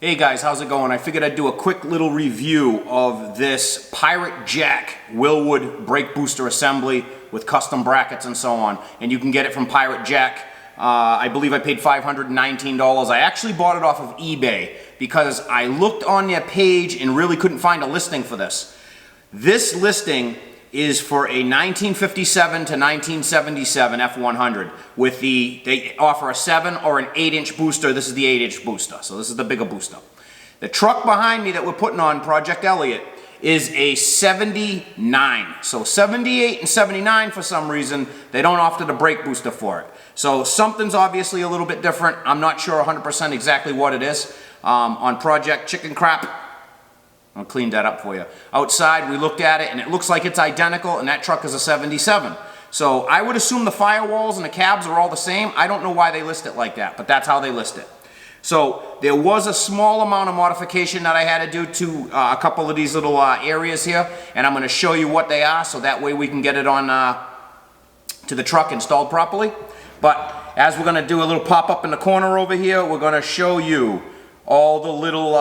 Hey guys, how's it going? I figured I'd do a quick little review of this Pirate Jack Wilwood brake booster assembly with custom brackets and so on. And you can get it from Pirate Jack. I believe I paid $519. I actually bought it off of eBay because I looked on their page and really couldn't find a listing for this. This listing is for a 1957 to 1977 F100 with they offer a 7 or an 8-inch booster. This is the 8-inch booster, so this is the bigger booster. The truck behind me that we're putting on, Project Elliot, is a 79. So 78 and 79, for some reason, they don't offer the brake booster for it. So something's obviously a little bit different. I'm not sure 100% exactly what it is. On Project Chicken Crap, I'll clean that up for you. Outside, we looked at it, and it looks like it's identical, and that truck is a 77. So I would assume the firewalls and the cabs are all the same. I don't know why they list it like that, but that's how they list it. So there was a small amount of modification that I had to do to a couple of these little areas here, and I'm going to show you what they are, so that way we can get it on to the truck installed properly. But as we're going to do a little pop-up in the corner over here, we're going to show you all the little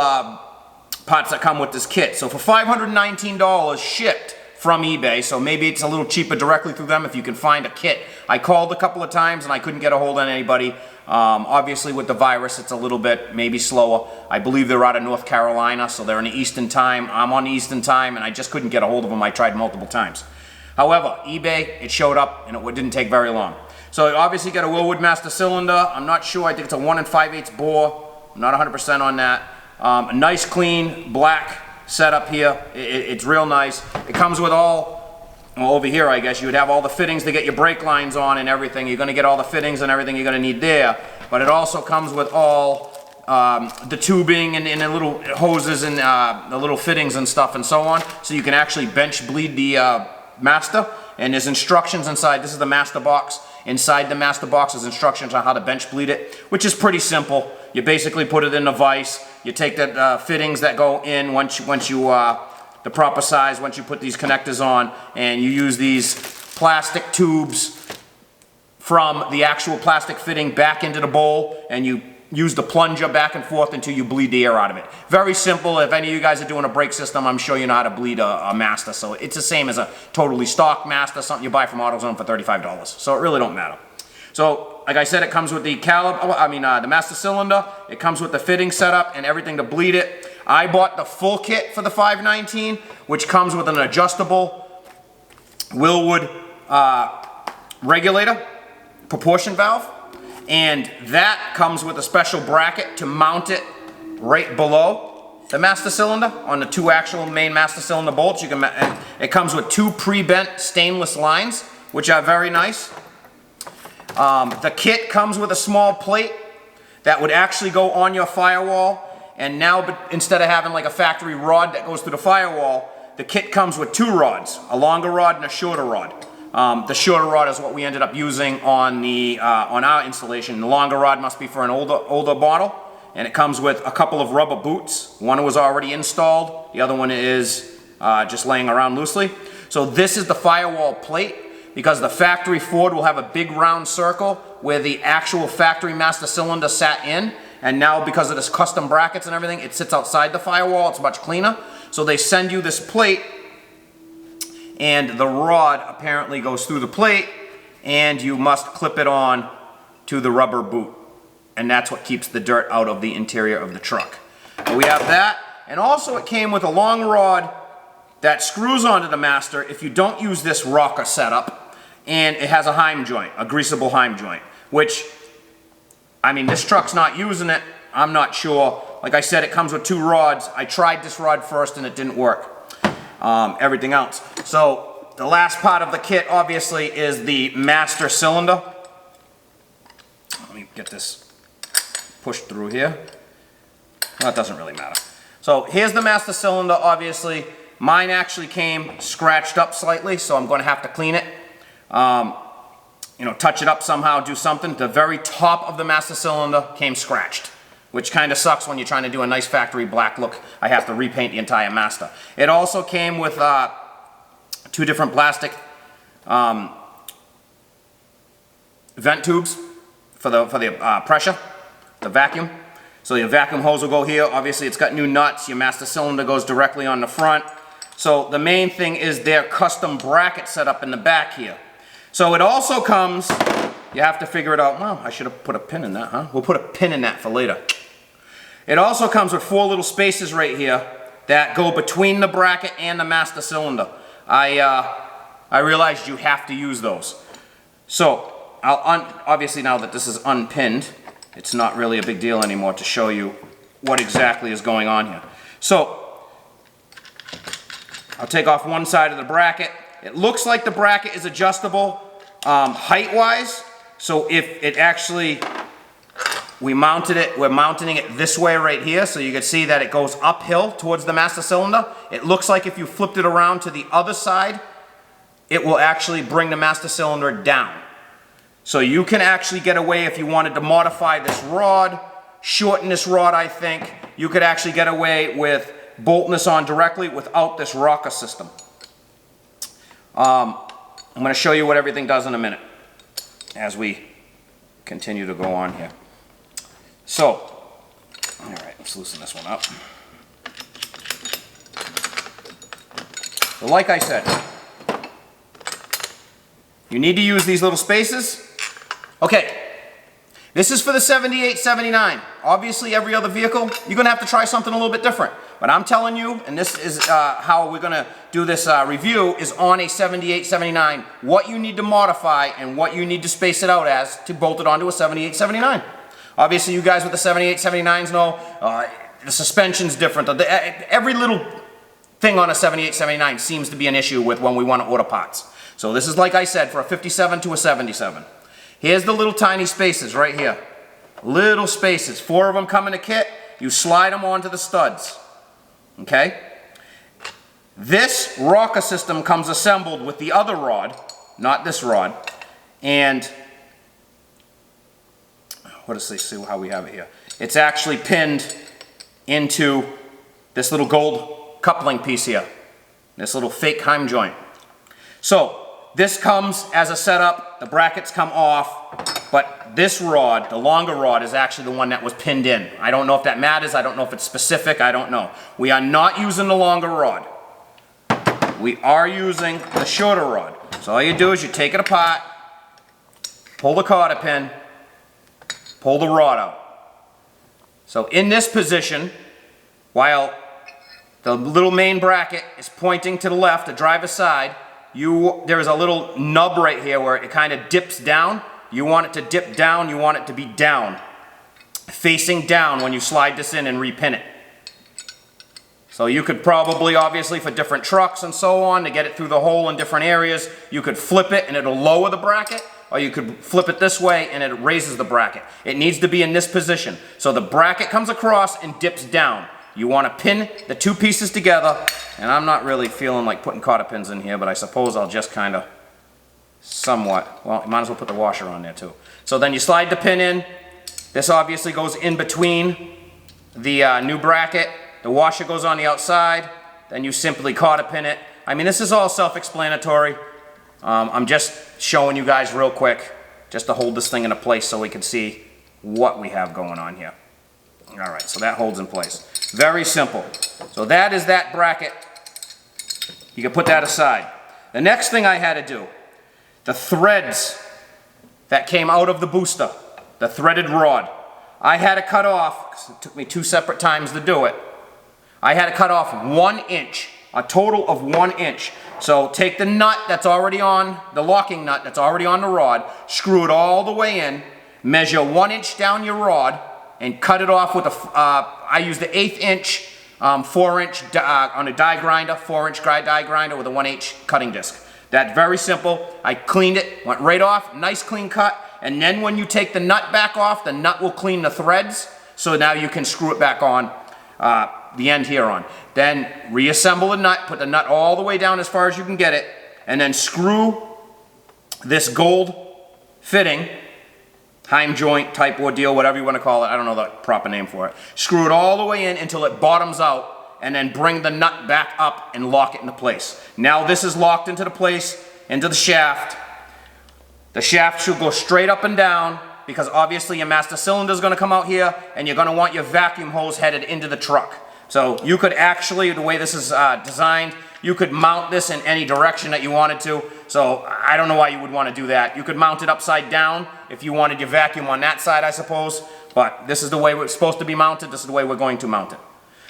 parts that come with this kit. So for $519 shipped from eBay, so maybe it's a little cheaper directly through them if you can find a kit. I called a couple of times and I couldn't get a hold of anybody. Obviously with the virus it's a little bit maybe slower. I believe they're out of North Carolina, so they're in the Eastern time. I'm on Eastern time and I just couldn't get a hold of them. I tried multiple times. However, eBay, it showed up and it didn't take very long. So it obviously got a Wilwood master cylinder. I'm not sure, I think it's a 1 5/8 bore. I'm not 100% on that. A nice clean black setup here. It's real nice. It comes with all, well, over here I guess you would have all the fittings to get your brake lines on and everything. You're going to get all the fittings and everything you're going to need there. But it also comes with all the tubing and the little hoses and the little fittings and stuff and so on. So you can actually bench bleed the master. And there's instructions inside. This is the master box. Inside the master box is instructions on how to bench bleed it, which is pretty simple. You basically put it in a vise. You take the fittings that go in once you the proper size, once you put these connectors on, and you use these plastic tubes from the actual plastic fitting back into the bowl, and you use the plunger back and forth until you bleed the air out of it. Very simple. If any of you guys are doing a brake system, I'm sure you know how to bleed a master. So it's the same as a totally stock master, something you buy from AutoZone for $35. So it really don't matter. So, like I said, it comes with the the master cylinder. It comes with the fitting setup and everything to bleed it. I bought the full kit for the $519, which comes with an adjustable Wilwood regulator, proportion valve, and that comes with a special bracket to mount it right below the master cylinder on the two actual main master cylinder bolts. It comes with 2 pre-bent stainless lines, which are very nice. The kit comes with a small plate that would actually go on your firewall, and now instead of having like a factory rod that goes through the firewall, the kit comes with 2 rods, a longer rod and a shorter rod. The shorter rod is what we ended up using on our installation. The longer rod must be for an older model, and it comes with a couple of rubber boots. One was already installed, the other one is just laying around loosely. So this is the firewall plate, because the factory Ford will have a big round circle where the actual factory master cylinder sat in, and now because of this custom brackets and everything, it sits outside the firewall. It's much cleaner. So they send you this plate, and the rod apparently goes through the plate, and you must clip it on to the rubber boot, and that's what keeps the dirt out of the interior of the truck. So we have that, and also it came with a long rod that screws onto the master if you don't use this rocker setup, and it has a heim joint, a greasable heim joint, which, I mean, this truck's not using it. I'm not sure. Like I said, it comes with 2 rods. I tried this rod first and it didn't work. Everything else. So the last part of the kit obviously is the master cylinder. Let me get this pushed through here. Well, that doesn't really matter. So here's the master cylinder. Obviously mine actually came scratched up slightly, so I'm going to have to clean it. You know, touch it up somehow, do something. The very top of the master cylinder came scratched, which kind of sucks when you're trying to do a nice factory black look. I have to repaint the entire master. It also came with 2 different plastic vent tubes for the pressure, the vacuum. So your vacuum hose will go here. Obviously it's got new nuts. Your master cylinder goes directly on the front. So the main thing is their custom bracket set up in the back here. So it also comes, you have to figure it out. Well, I should have put a pin in that, huh? We'll put a pin in that for later. It also comes with 4 little spaces right here that go between the bracket and the master cylinder. I realized you have to use those. So obviously now that this is unpinned, it's not really a big deal anymore to show you what exactly is going on here. So I'll take off one side of the bracket. It looks like the bracket is adjustable height-wise. So if it actually, we're mounting it this way right here, so you can see that it goes uphill towards the master cylinder. It looks like if you flipped it around to the other side, it will actually bring the master cylinder down. So you can actually get away, if you wanted to modify this rod, shorten this rod, I think, you could actually get away with bolting this on directly without this rocker system. I'm going to show you what everything does in a minute as we continue to go on here. So, all right, let's loosen this one up. So like I said, you need to use these little spaces. Okay, this is for the 7879. Obviously, every other vehicle, you're going to have to try something a little bit different. But I'm telling you, and this is how we're going to do this review, is on a 7879, what you need to modify and what you need to space it out as to bolt it onto a 7879. Obviously, you guys with the 7879s know the suspension's different. Every little thing on a 7879 seems to be an issue with when we want to order parts. So this is, like I said, for a 57 to a 77. Here's the little tiny spaces right here. Little spaces. 4 of them come in a kit. You slide them onto the studs. Okay? This rocker system comes assembled with the other rod, not this rod. And what does it see how we have it here? It's actually pinned into this little gold coupling piece here. This little fake Heim joint. So this comes as a setup, the brackets come off, but this rod, the longer rod, is actually the one that was pinned in. I don't know if that matters, I don't know if it's specific, I don't know. We are not using the longer rod. We are using the shorter rod. So all you do is you take it apart, pull the cotter pin, pull the rod out. So in this position, while the little main bracket is pointing to the left, the driver's side, there is a little nub right here where it kind of dips down. You want it to dip down, you want it to be down, facing down when you slide this in and repin it. So you could probably, obviously, for different trucks and so on, to get it through the hole in different areas, you could flip it and it'll lower the bracket, or you could flip it this way and it raises the bracket. It needs to be in this position. So the bracket comes across and dips down. You want to pin the 2 pieces together, and I'm not really feeling like putting cotter pins in here, but I suppose I'll just kind of somewhat, well, you might as well put the washer on there too. So then you slide the pin in. This obviously goes in between the new bracket. The washer goes on the outside. Then you simply cotter pin it. I mean, this is all self-explanatory. I'm just showing you guys real quick just to hold this thing into place so we can see what we have going on here. All right, so that holds in place. Very simple. So that is that bracket. You can put that aside. The next thing I had to do, the threads that came out of the booster, the threaded rod, I had to cut off, 'cause it took me 2 separate times to do it. I had to cut off 1 inch, a total of 1 inch. So take the nut that's already on, the locking nut that's already on the rod, screw it all the way in, measure 1 inch down your rod, and cut it off with I used the 1/8 inch, 4 inch on a die grinder, 4 inch die grinder with a 1/8 cutting disc. That's very simple. I cleaned it, went right off, nice clean cut, and then when you take the nut back off, the nut will clean the threads, so now you can screw it back on, the end here on. Then reassemble the nut, put the nut all the way down as far as you can get it, and then screw this gold fitting, Heim joint type ordeal, whatever you want to call it, I don't know the proper name for it. Screw it all the way in until it bottoms out, and then bring the nut back up and lock it into place. Now this is locked into the place, into the shaft. The shaft should go straight up and down because obviously your master cylinder is going to come out here, and you're going to want your vacuum hose headed into the truck. So you could actually, the way this is designed, you could mount this in any direction that you wanted to. So I don't know why you would want to do that. You could mount it upside down if you wanted your vacuum on that side, I suppose. But this is the way it's supposed to be mounted. This is the way we're going to mount it.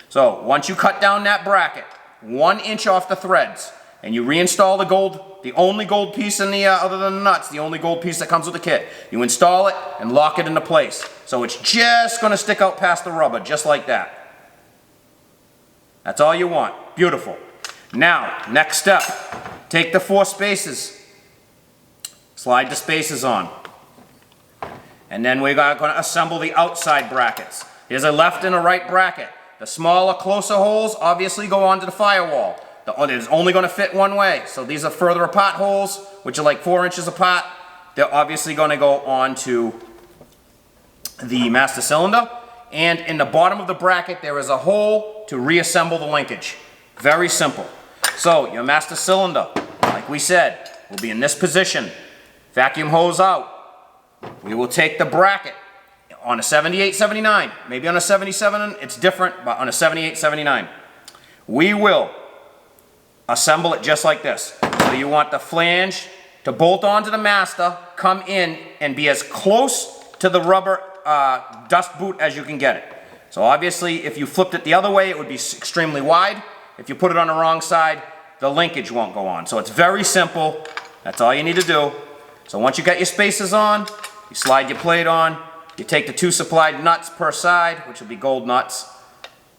So once you cut down that bracket 1 inch off the threads, and you reinstall the gold, the only gold piece in the, other than the nuts, the only gold piece that comes with the kit, you install it and lock it into place. So it's just going to stick out past the rubber, just like that. That's all you want. Beautiful. Now, next step, take the 4 spaces, slide the spaces on, and then we're going to assemble the outside brackets. Here's a left and a right bracket. The smaller, closer holes obviously go onto the firewall. It's only going to fit one way, so these are further apart holes, which are like 4 inches apart. They're obviously going to go onto the master cylinder. And in the bottom of the bracket, there is a hole to reassemble the linkage. Very simple. So your master cylinder, like we said, will be in this position. Vacuum hose out. We will take the bracket on a 78-79. Maybe on a 77, it's different, but on a 78-79. We will assemble it just like this. So you want the flange to bolt onto the master, come in, and be as close to the rubber dust boot as you can get it. So obviously, if you flipped it the other way, it would be extremely wide. If you put it on the wrong side, the linkage won't go on. So it's very simple. That's all you need to do. So once you got your spaces on, you slide your plate on, you take the 2 supplied nuts per side, which will be gold nuts,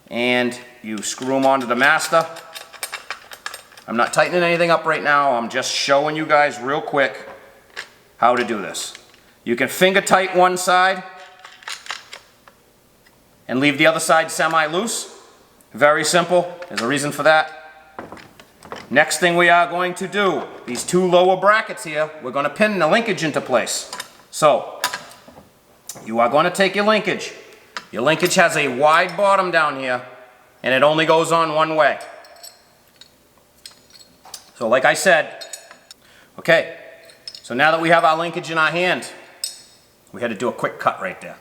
and you screw them onto the master. I'm not tightening anything up right now. I'm just showing you guys real quick how to do this. You can finger tight one side and leave the other side semi-loose. Very simple. There's a reason for that. Next thing we are going to do, these 2 lower brackets here, we're going to pin the linkage into place. So, you are going to take your linkage. Your linkage has a wide bottom down here, and it only goes on one way. So like I said, okay, so now that we have our linkage in our hand, we had to do a quick cut right there.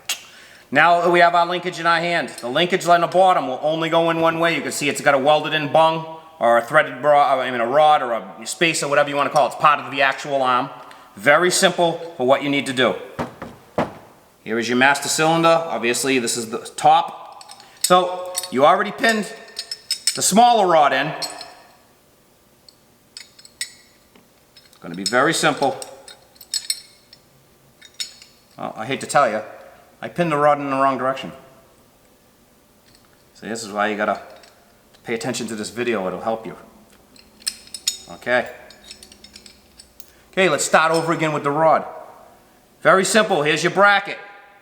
Now that we have our linkage in our hand, the linkage on the bottom will only go in one way. You can see it's got a welded in bung or a threaded a rod or a spacer, whatever you want to call it. It's part of the actual arm. Very simple for what you need to do. Here is your master cylinder. Obviously this is the top. So you already pinned the smaller rod in. It's going to be very simple. Well, I hate to tell you, I pinned the rod in the wrong direction. See, this is why you gotta pay attention to this video. It'll help you. Okay. Okay, let's start over again with the rod. Very simple. Here's your bracket.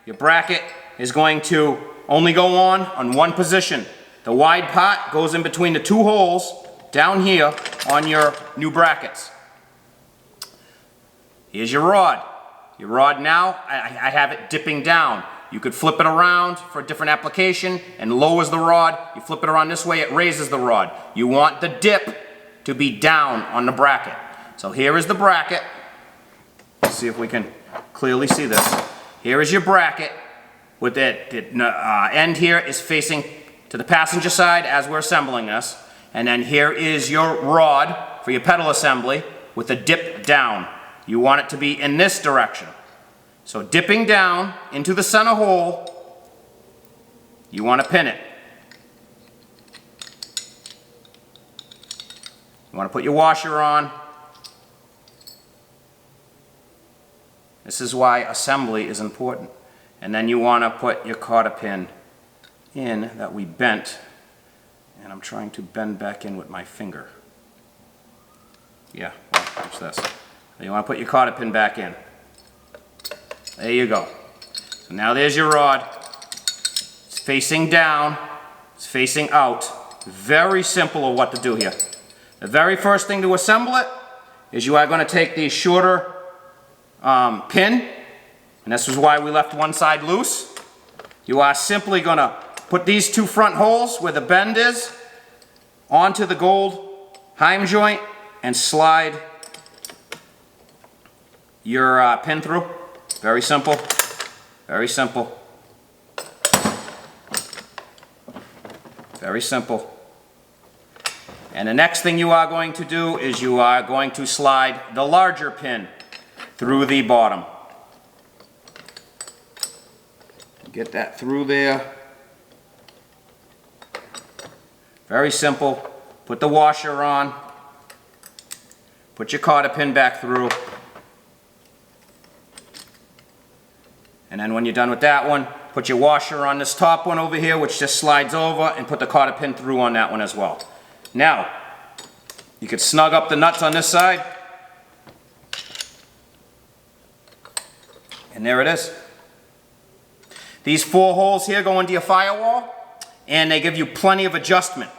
Your bracket is going to only go on one position. The wide part goes in between the 2 holes down here on your new brackets. Here's your rod. Your rod now, I have it dipping down. You could flip it around for a different application and lowers the rod. You flip it around this way, it raises the rod. You want the dip to be down on the bracket. So here is the bracket. Let's see if we can clearly see this. Here is your bracket with the end here is facing to the passenger side as we're assembling this. And then here is your rod for your pedal assembly with the dip down. You want it to be in this direction. So dipping down into the center hole, you want to pin it. You want to put your washer on. This is why assembly is important. And then you want to put your cotter pin in that we bent. And I'm trying to bend back in with my finger. Yeah, well, watch this. You want to put your cotter pin back in. There you go. So now there's your rod. It's facing down. It's facing out. Very simple of what to do here. The very first thing to assemble it is you are going to take the shorter pin, and this is why we left one side loose. You are simply going to put these 2 front holes where the bend is onto the gold heim joint and slide your pin through. Very simple. Very simple. Very simple. And the next thing you are going to do is you are going to slide the larger pin through the bottom. Get that through there. Very simple. Put the washer on. Put your cotter pin back through. And then when you're done with that one, put your washer on this top one over here, which just slides over, and put the cotter pin through on that one as well. Now, you can snug up the nuts on this side. And there it is. These 4 holes here go into your firewall, and they give you plenty of adjustment.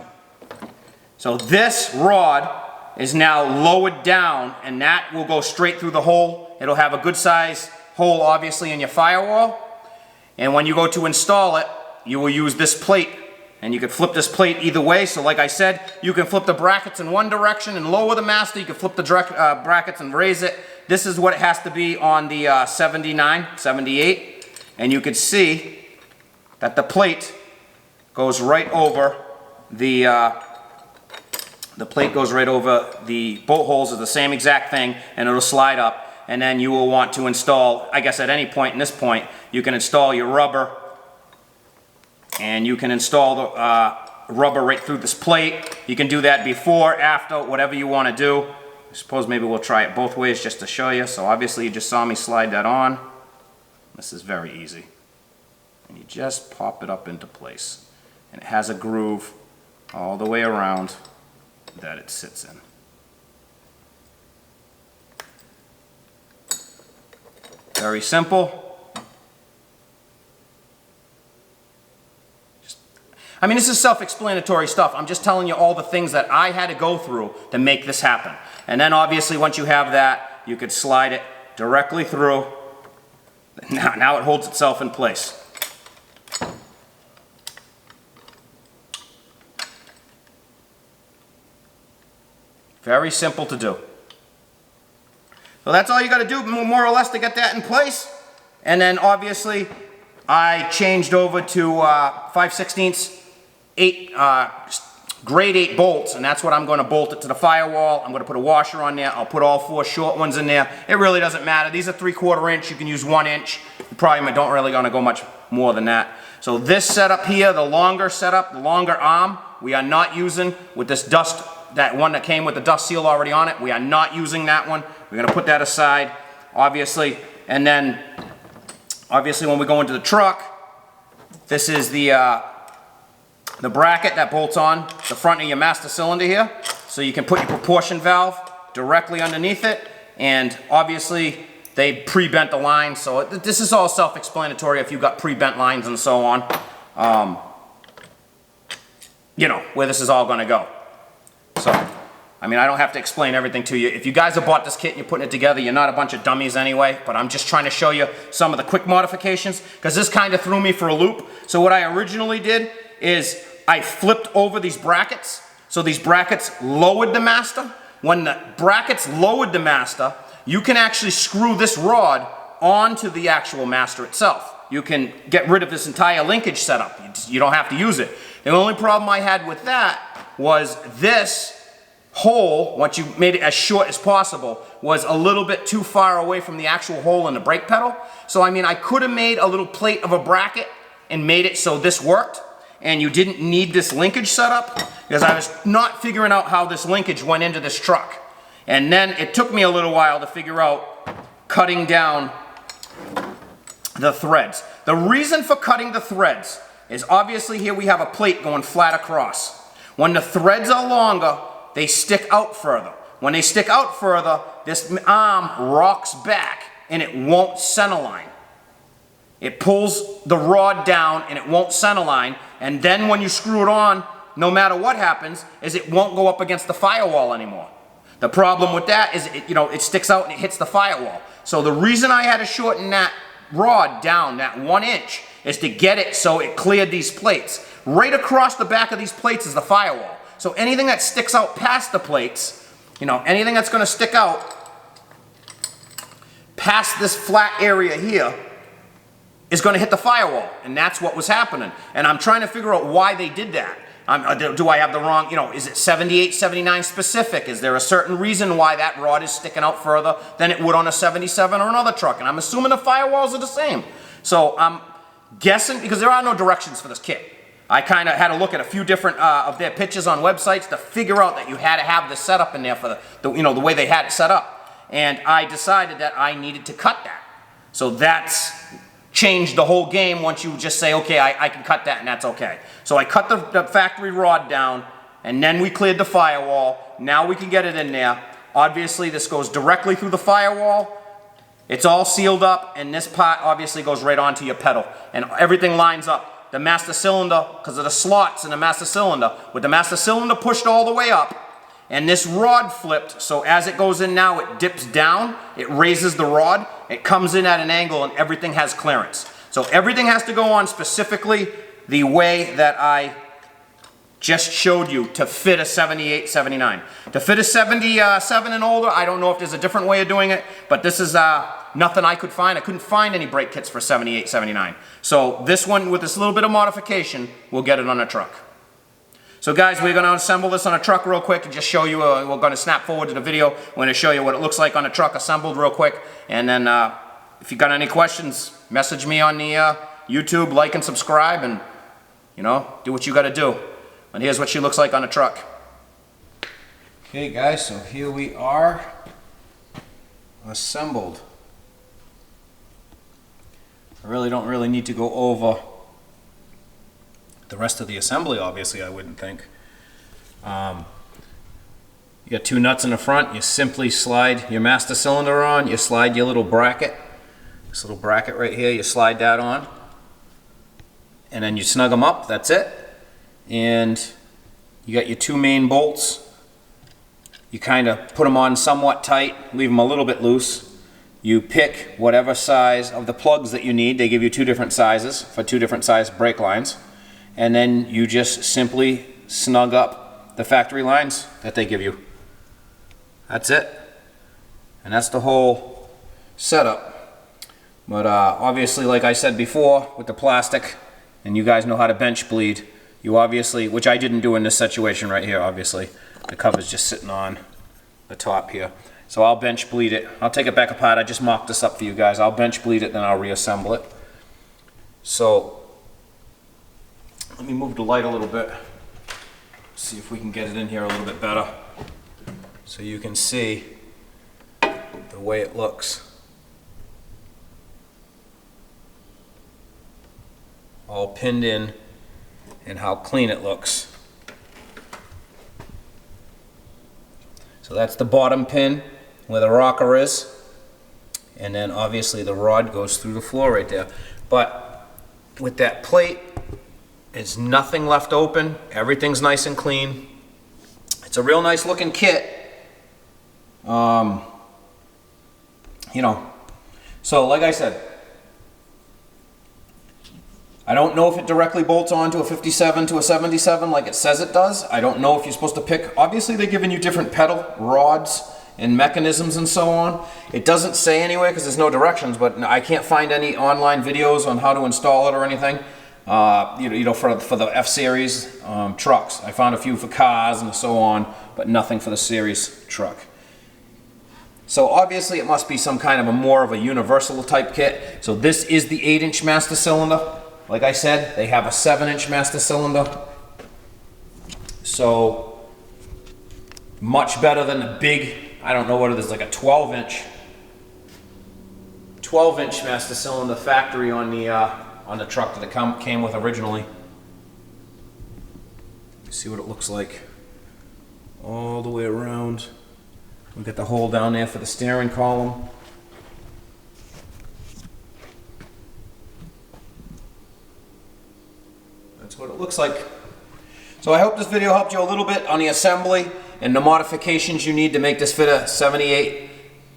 So this rod is now lowered down, and that will go straight through the hole. It'll have a good size hole, obviously, in your firewall. And when you go to install it, you will use this plate. And you can flip this plate either way. So like I said, you can flip the brackets in one direction and lower the master. You can flip the brackets and raise it. This is what it has to be on the 79, 78. And you can see that the plate goes right over the plate goes right over the bolt holes. Is the same exact thing, and it'll slide up. And then you will want to install, I guess at any point in this point, you can install your rubber, and you can install the rubber right through this plate. You can do that before, after, whatever you want to do. I suppose maybe we'll try it both ways just to show you. So obviously you just saw me slide that on. This is very easy. And you just pop it up into place. And it has a groove all the way around that it sits in. Very simple. I mean, this is self-explanatory stuff. I'm just telling you all the things that I had to go through to make this happen. And then obviously once you have that, you could slide it directly through. Now it holds itself in place. Very simple to do. So that's all you got to do, more or less, to get that in place. And then obviously I changed over to 5/16 grade 8 bolts, and that's what I'm going to bolt it to the firewall. I'm going to put a washer on there. I'll put all 4 short ones in there. It really doesn't matter. These are 3/4 inch. You can use 1 inch. You probably don't really going to go much more than that. So this setup here, the longer setup, the longer arm, we are not using with this dust. That one that came with the dust seal already on it, we are not using that one. We're going to put that aside, obviously. And then, obviously, when we go into the truck, this is the bracket that bolts on the front of your master cylinder here. So you can put your proportion valve directly underneath it. And obviously, they pre-bent the line. So this is all self-explanatory if you've got pre-bent lines and so on. You know, where this is all going to go. So, I mean, I don't have to explain everything to you. If you guys have bought this kit and you're putting it together, you're not a bunch of dummies anyway, but I'm just trying to show you some of the quick modifications, because this kind of threw me for a loop. So what I originally did is I flipped over these brackets. So these brackets lowered the master. When the brackets lowered the master, you can actually screw this rod onto the actual master itself. You can get rid of this entire linkage setup. You don't have to use it. The only problem I had with that was this hole, once you made it as short as possible, was a little bit too far away from the actual hole in the brake pedal. So I mean, I could have made a little plate of a bracket and made it so this worked, and you didn't need this linkage setup, because I was not figuring out how this linkage went into this truck. And then it took me a little while to figure out cutting down the threads. The reason for cutting the threads is obviously here we have a plate going flat across. When the threads are longer, they stick out further. When they stick out further, this arm rocks back and it won't centerline. It pulls the rod down and it won't centerline, and then when you screw it on, no matter what happens, is it won't go up against the firewall anymore. The problem with that is it sticks out and it hits the firewall. So the reason I had to shorten that rod down, that 1 inch, is to get it so it cleared these plates. Right across the back of these plates is the firewall. So anything that sticks out past the plates, anything that's going to stick out past this flat area here, is going to hit the firewall. And that's what was happening. And I'm trying to figure out why they did that. Do I have the wrong, is it 78, 79 specific? Is there a certain reason why that rod is sticking out further than it would on a 77 or another truck? And I'm assuming the firewalls are the same. So I'm guessing, because there are no directions for this kit. I kind of had to look at a few different of their pictures on websites to figure out that you had to have this set up in there for the way they had it set up. And I decided that I needed to cut that. So that's changed the whole game once you just say, okay, I can cut that and that's okay. So I cut the factory rod down, and then we cleared the firewall. Now we can get it in there. Obviously this goes directly through the firewall. It's all sealed up, and this part obviously goes right onto your pedal. And everything lines up. The master cylinder, because of the slots in the master cylinder, with the master cylinder pushed all the way up, and this rod flipped, so as it goes in now, it dips down, it raises the rod, it comes in at an angle, and everything has clearance. So everything has to go on specifically the way that I just showed you to fit a 78, 79. To fit a 77 and older, I don't know if there's a different way of doing it, but this is nothing I could find. I couldn't find any brake kits for 78, 79. So this one, with this little bit of modification, we'll get it on a truck. So guys, we're going to assemble this on a truck real quick and just show you, we're going to snap forward to the video. We're going to show you what it looks like on a truck assembled real quick. And then if you got any questions, message me on the YouTube, like and subscribe, and do what you got to do. And here's what she looks like on a truck. Okay guys, so here we are, assembled. I really don't need to go over the rest of the assembly, obviously, I wouldn't think. You got two nuts in the front. You simply slide your master cylinder on. You slide your little bracket. This little bracket right here, you slide that on. And then you snug them up, that's it. And you got your two main bolts. You kind of put them on somewhat tight, leave them a little bit loose. You pick whatever size of the plugs that you need. They give you two different sizes for two different size brake lines. And then you just simply snug up the factory lines that they give you. That's it. And that's the whole setup. But obviously, like I said before, with the plastic, and you guys know how to bench bleed, you obviously, which I didn't do in this situation right here, obviously. The cover's just sitting on the top here. So I'll bench bleed it. I'll take it back apart. I just mocked this up for you guys. I'll bench bleed it, then I'll reassemble it. So let me move the light a little bit. See if we can get it in here a little bit better, so you can see the way it looks. All pinned in, and how clean it looks. So that's the bottom pin where the rocker is, and then obviously the rod goes through the floor right there. But with that plate, there's nothing left open. Everything's nice and clean. It's a real nice looking kit. So like I said, I don't know if it directly bolts onto a 57 to a 77 like it says it does. I don't know if you're supposed to pick. Obviously they're giving you different pedal rods and mechanisms and so on. It doesn't say anywhere because there's no directions, but I can't find any online videos on how to install it or anything. For the F-Series trucks. I found a few for cars and so on, but nothing for the Series truck. So obviously it must be some kind of more of a universal type kit. So this is the 8-inch master cylinder. Like I said, they have a 7-inch master cylinder. So much better than the big, I don't know what it is, like a 12-inch master cylinder factory on the truck that it came with originally. See what it looks like all the way around. We got the hole down there for the steering column. That's what it looks like. So I hope this video helped you a little bit on the assembly and the modifications you need to make this fit a 78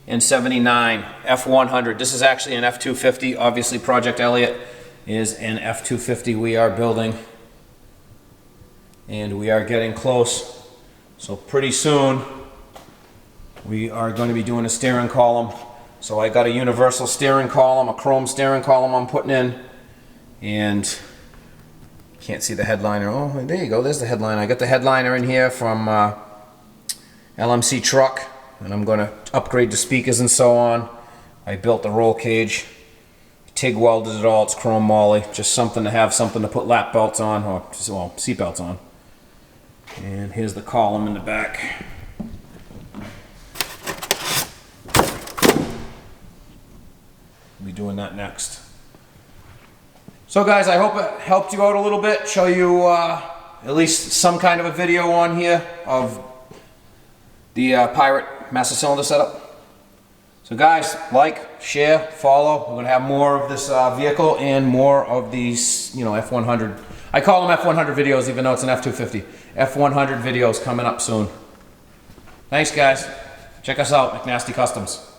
and 79 F100. This is actually an F250. Obviously Project Elliot is an F250 we are building, and we are getting close. So pretty soon we are going to be doing a steering column So I got a universal steering column, a chrome steering column I'm putting in, and can't see the headliner. Oh, there you go, there's the headliner. I got the headliner in here from LMC truck, and I'm going to upgrade the speakers and so on. I built the roll cage, TIG welded it all, it's chrome moly, just something to have something to put lap belts on, or well, seat belts on. And here's the column in the back. We'll be doing that next. So guys, I hope it helped you out a little bit, show you at least some kind of a video on here of the Pirate master cylinder setup. So guys, like, share, follow. We're going to have more of this vehicle and more of these, you know, F100. I call them F100 videos even though it's an F250. F100 videos coming up soon. Thanks guys. Check us out, McNasty Customz.